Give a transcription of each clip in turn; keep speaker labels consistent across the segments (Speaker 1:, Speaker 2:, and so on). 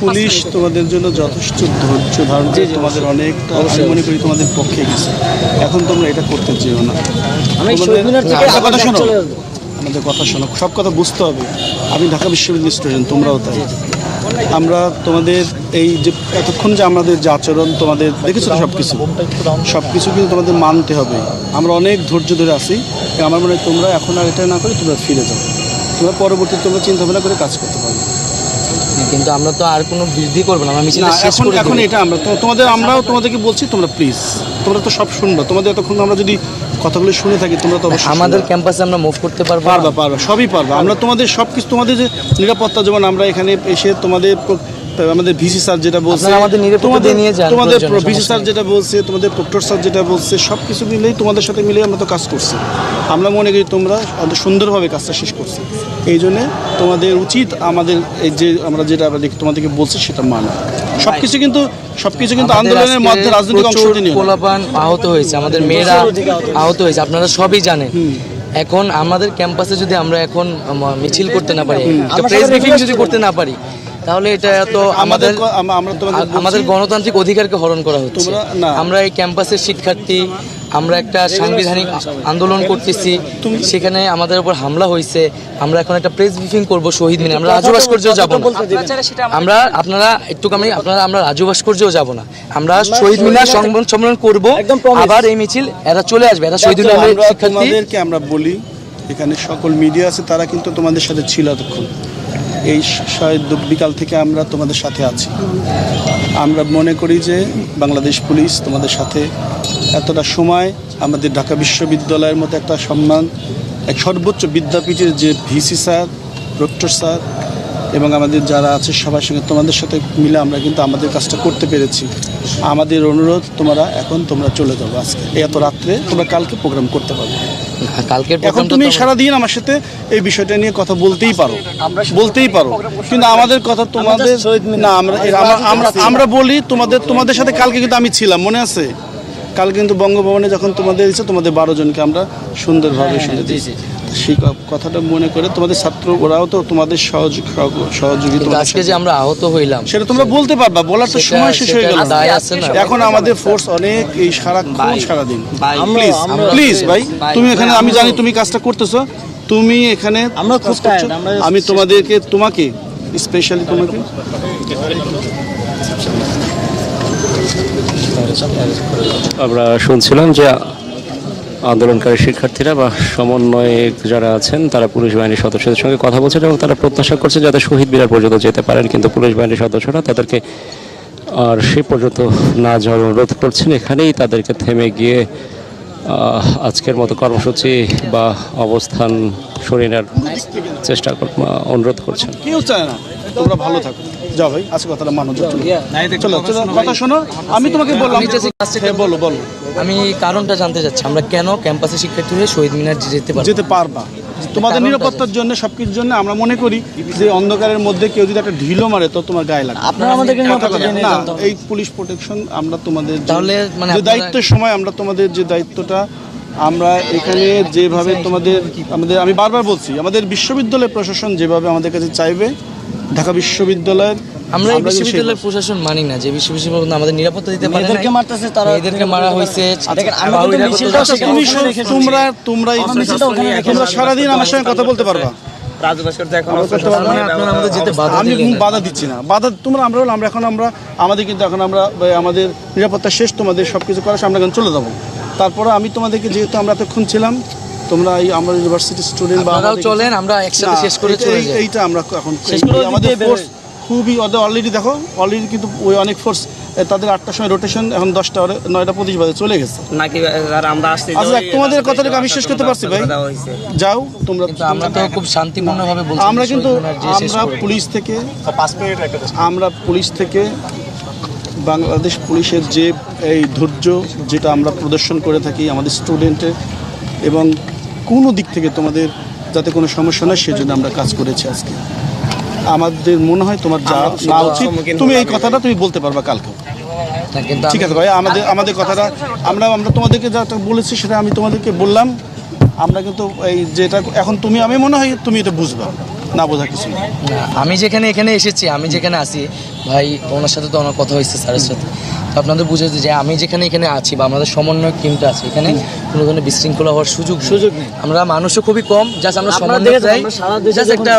Speaker 1: Police তোমাদের জন্য যথেষ্ট ধৈর্য ধারণ করে তোমাদের অনেকটা আমি মনে করি তোমাদের পক্ষে গেছে। এখন তোমরা এটা করতে চেও না। কথা শোনো, আমাদের কথা শোনো, সব কথা বুঝতে হবে। আমি ঢাকা বিশ্ববিদ্যালয়ের স্টুডেন্ট, তোমরাও তাই। আমরা তোমাদের এই যে এতক্ষণ যে আমাদের যে আচরণ তোমাদের দেখেছো তো, সব কিছু কিন্তু তোমাদের মানতে হবে। আমরা অনেক ধৈর্য ধরে আছি। আমার মনে হয় তোমরা এখন আর এটা না করে তোমরা ফিরে যাও, তোমরা পরবর্তীতে তোমরা চিন্তা ভাবনা করে কাজ করতে পারবে।
Speaker 2: কিন্তু আমরা তো আর কোনো বৃদ্ধি করবো না, আমরা মিছিলটা শেষ করে
Speaker 1: এখন এটা আমরাও তোমাদেরকে বলছি, তোমরা প্লিজ, তোমরা তো সব শুনবা। তোমাদের এতক্ষণ আমরা যদি কথাগুলো শুনে থাকি, তোমরা তো অবশ্যই
Speaker 2: আমাদের ক্যাম্পাসে আমরা মুভ করতে পারবো,
Speaker 1: সবই পারবা। আমরা তোমাদের সব কিছু, তোমাদের যে নিরাপত্তা, যেমন আমরা এখানে এসে আমাদের ভিসি স্যার যেটা বলছে, তোমাদের ভিসি স্যার যেটা বলছে, তোমাদের প্রক্টর স্যার যেটা বলছে, সব কিছু মিলেই তোমাদের সাথে মিলেই আমরা তো কাজ করছি। আমরা মনে করি তোমরা সুন্দরভাবে কাজটা শেষ করছি। এই জন্যে তোমাদের উচিত আমাদের এই যে আমরা যেটা তোমাদেরকে বলছি সেটা মানা। সবকিছু কিন্তু আন্দোলনের মধ্যে রাজনৈতিক অংশ নিয়ে
Speaker 2: পোলাপান আহত হয়েছে, আমাদের মেয়েরা আহত হয়েছে, আপনারা সবই জানেন। এখন আমাদের ক্যাম্পাসে যদি আমরা এখন মিছিল করতে না পারি, প্রেস ব্রিফিং যদি করতে না পারি, তাহলে এটা তো আমাদের গণতান্ত্রিক অধিকারকে হরণ করা হচ্ছে। আমরা এই ক্যাম্পাসের শিক্ষার্থী, আমরা একটা সাংবিধানিক আন্দোলন করতেছি, সেখানে আমাদের উপর হামলা হয়েছে। আমরা এখন একটা প্রেস ব্রিফিং করবো শহীদ মিনারে, আমরা রাজু ভাস্কর্যেও যাবো না। আমরা রাজু ভাস্কর্যেও যাবো না, আমরা শহীদ মিনার সম্মেলন করবো। আবার এই মিছিল এরা চলে আসবে, এরা শহীদ মিনারের শিক্ষার্থীদেরকে
Speaker 1: আমরা বলি, এখানে সকল মিডিয়া আছে, তারা কিন্তু তোমাদের সাথে ছিল এতক্ষণ। এই বিকাল থেকে আমরা তোমাদের সাথে আছি। আমরা মনে করি যে বাংলাদেশ পুলিশ তোমাদের সাথে এতটা সময়, আমাদের ঢাকা বিশ্ববিদ্যালয়ের মতো একটা সম্মান, এক সর্বোচ্চ বিদ্যাপীঠের যে ভিসি স্যার, প্রক্টর স্যার এবং আমাদের যারা আছে সবার সঙ্গে তোমাদের সাথে মিলে আমরা কিন্তু আমাদের কাজটা করতে পেরেছি। আমাদের অনুরোধ, তোমরা চলে যাবো আজকে, এত রাত্রে তোমরা কালকে প্রোগ্রাম করতে পারবে। এখন তুমি সারাদিন আমার সাথে এই বিষয়টা নিয়ে কথা বলতেই পারো, কিন্তু আমাদের কথা তোমাদের না, আমরা বলি তোমাদের সাথে কালকে কিন্তু আমি ছিলাম, মনে আছে? কাল কিন্তু বঙ্গভবনে যখন তোমাদের দিচ্ছে, তোমাদের 12 জনকে আমরা সুন্দরভাবে শুনে দিয়েছি। সেই কথাটা মনে করে তোমাদের ছাত্র, ওরাও তো তোমাদের সহযোগিতা।
Speaker 2: আজকে যে আমরা আহত হইলাম
Speaker 1: সেটা তোমরা বলতে পারবা, বলার তো সময় শেষ হয়ে গেল। এখন আমাদের ফোর্স অনেক, এই সারাদিন প্লিজ ভাই, তুমি এখানে, আমি জানি তুমি কাজটা করতেছো, তুমি এখানে আমি তোমাকে স্পেশালি
Speaker 3: আমরা শুনছিলাম যে আন্দোলনকারী শিক্ষার্থীরা বা সমন্বয়ক যারা আছেন, তারা পুলিশ বাহিনীর সদস্যদের সঙ্গে কথা বলছেন এবং তারা প্রত্যাশা করছে যাতে শহীদ মিনার পর্যন্ত যেতে পারেন, কিন্তু পুলিশ বাহিনীর সদস্যরা তাদেরকে আর সে পর্যন্ত না যাওয়ার অনুরোধ করছেন। এখানেই তাদেরকে থেমে গিয়ে আজকের মতো কর্মসূচি বা অবস্থান সরিয়ে নেওয়ার চেষ্টা অনুরোধ করছেন।
Speaker 1: কেউ চায় না তোমরা ভালো থাকো, যাও ভাই, আজকে কথাটা মানো। চলো কথা শোনো, আমি তোমাকে বললাম, বলো।
Speaker 2: আমি কারণটা জানতে চাচ্ছি, আমরা কেন ক্যাম্পাসে শিক্ষার্থী হয়ে শহীদ মিনার যেতে
Speaker 1: পারবা? তোমাদের নিরাপত্তার জন্য, সবকিছুর জন্য। আমরা মনে করি যে অন্ধকারের মধ্যে কেউ যদি একটা ঢিলও মারে তো তোমার গায়ে লাগে। এই পুলিশ প্রোটেকশন আমরা তোমাদের যে দায়িত্বের সময়, আমরা তোমাদের যে দায়িত্বটা, আমরা এখানে যেভাবে আমি বারবার বলছি, আমাদের বিশ্ববিদ্যালয় প্রশাসন যেভাবে আমাদের কাছে চাইবে, ঢাকা বিশ্ববিদ্যালয়ের,
Speaker 2: আমরা এই বিশ্ববিদ্যালয়ের প্রসাশন মানি না যে বিশ্ববিদ্যালয় আমাদের নিরাপত্তা দিতে পারে না। এদেরকে মারতেছে, তারা এদেরকে মারা হয়েছে।
Speaker 1: তোমরা সারাদিন আমার সঙ্গে কথা বলতে পারবা, আমি বাধা দিচ্ছি না, আমাদের নিরাপত্তা শেষ, তোমাদের সবকিছু করা, আমরা এখন চলে যাবো। তারপরে আমি তোমাদেরকে, যেহেতু আমরা এতক্ষণ ছিলাম, তোমরা আমরা ইউনিভার্সিটির স্টুডেন্ট বা
Speaker 2: চলেন, আমরা একসাথে শেষ করে চলে যাই।
Speaker 1: এইটা আমরা এখন আমাদের ফোর্স খুবই অলরেডি কিন্তু ওই অনেক ফোর্স, তাদের 8টার সময় রোটেশন, এখন 10টা 9:25 বাজে চলে গেছে নাকি? আচ্ছা, তোমাদের কথাটাকে আমি শেষ করতে পারছি ভাই, যাও তোমরা।
Speaker 2: আমরা তো খুব শান্তিপূর্ণভাবে বলছি,
Speaker 1: আমরা পুলিশ থেকে বাংলাদেশ পুলিশের যে এই ধৈর্য যেটা আমরা প্রদর্শন করে থাকি আমাদের স্টুডেন্টের, এবং কোনো দিক থেকে তোমাদের যাতে কোনো সমস্যা নয় সেজন্য আমরা কাজ করেছি আজকে। আমাদের মনে হয় তোমার যা না উচিত, তুমি এই কথাটা তুমি বলতে পারবা কালকে, ঠিক আছে ভাই? আমাদের কথাটা আমরা তোমাদেরকে যেটা বলেছি সেটা আমি তোমাদেরকে বললাম। আমরা কিন্তু এই যেটা এখন আমি মনে হয় তুমি এটা বুঝবা। না বোঝা কিছু না।
Speaker 2: না, আমি যেখানে এখানে এসেছি, আমি যেখানে আছি ভাই, ওনার সাথে তো আমার কথা হয়েছে স্যারের সাথে, তো আপনাদের বুঝেছে যে আমি যেখানে এখানে আছি বা আমাদের সমন্বয় টিমটা আছে, এখানে কোনো ধরনের বিশৃঙ্খলা হওয়ার সুযোগ নেই। আমরা মানুষও খুবই কম, জাস্ট আমরা সমন্বয় চাই, জাস্ট একটা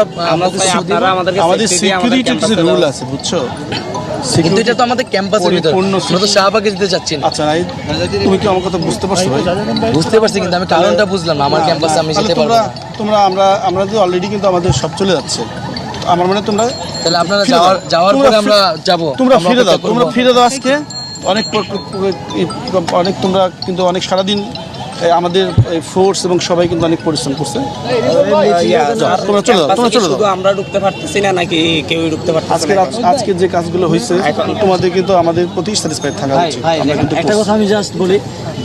Speaker 1: আমাদের সিকিউরিটির কিছু রুল আছে, বুঝছো?
Speaker 2: কিন্তু এটা তো আমাদের ক্যাম্পাসের ভিতরে,
Speaker 1: পরিপূর্ণ
Speaker 2: আমরা তো শাহবাগে যেতে চাচ্ছি না।
Speaker 1: আচ্ছা ভাই, তুমি কি আমার কথা বুঝতে পারছো ভাই?
Speaker 2: বুঝতে পারছি, কিন্তু আমি কারণটা বুঝলাম না, আমার ক্যাম্পাসে আমি যেতে পারবো না।
Speaker 1: তোমরা আমরা তো অলরেডি কিন্তু আমাদের সব চলে যাচ্ছে। আমার মানে তোমরা
Speaker 2: তাহলে আপনারা
Speaker 1: ফিরে দাও।
Speaker 2: যাওয়ার
Speaker 1: তোমরা
Speaker 2: পরে আমরা যাবো,
Speaker 1: তোমরা
Speaker 2: আমরা
Speaker 1: ফিরে দাও,
Speaker 2: অপেক্ষা করবো।
Speaker 1: তোমরা ফিরে দাও আজকে। অনেক তোমরা কিন্তু অনেক সারাদিন আমাদের ফোর্স এবং সবাই কিন্তু অনেক পরিশ্রম করছে। তোমরা চলে দাও, তোমরা চলে দাও।
Speaker 4: শুধু আমরা ঢুকতে পারতেছি না নাকি কেউই ঢুকতে পারতেছে না?
Speaker 1: আজকে যে কাজগুলো হয়েছে তোমাদের কিন্তু আমাদের প্রতি স্যাটিসফাইড থাকা উচিত। আমরা কিন্তু
Speaker 5: একটা কথা আমি জাস্ট বলি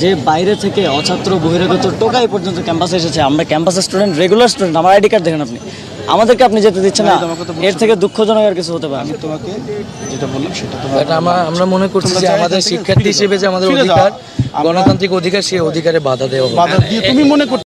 Speaker 5: যে বাইরে থেকে অছাত্র বহিরাগত টোকাই পর্যন্ত ক্যাম্পাসে এসেছে। আমরা ক্যাম্পাসের স্টুডেন্ট, রেগুলার স্টুডেন্ট, আমার আইডি কার্ড দেখেন আপনি, আমাদেরকে আপনি যেতে দিচ্ছেন না। এর থেকে দুঃখজনক আর কিছু হতে পারে না।
Speaker 1: আমি তোমাকে যেটা বললাম সেটা
Speaker 2: এটা আমরা মনে করছি যে আমাদের শিক্ষার্থী হিসেবে যে আমাদের
Speaker 1: ফিরে যাও।
Speaker 2: অধিকার, গণতান্ত্রিক অধিকার, সেই অধিকারে বাধা দেওয়া হবে।
Speaker 1: বাধা দিয়ে তুমি মনে করতে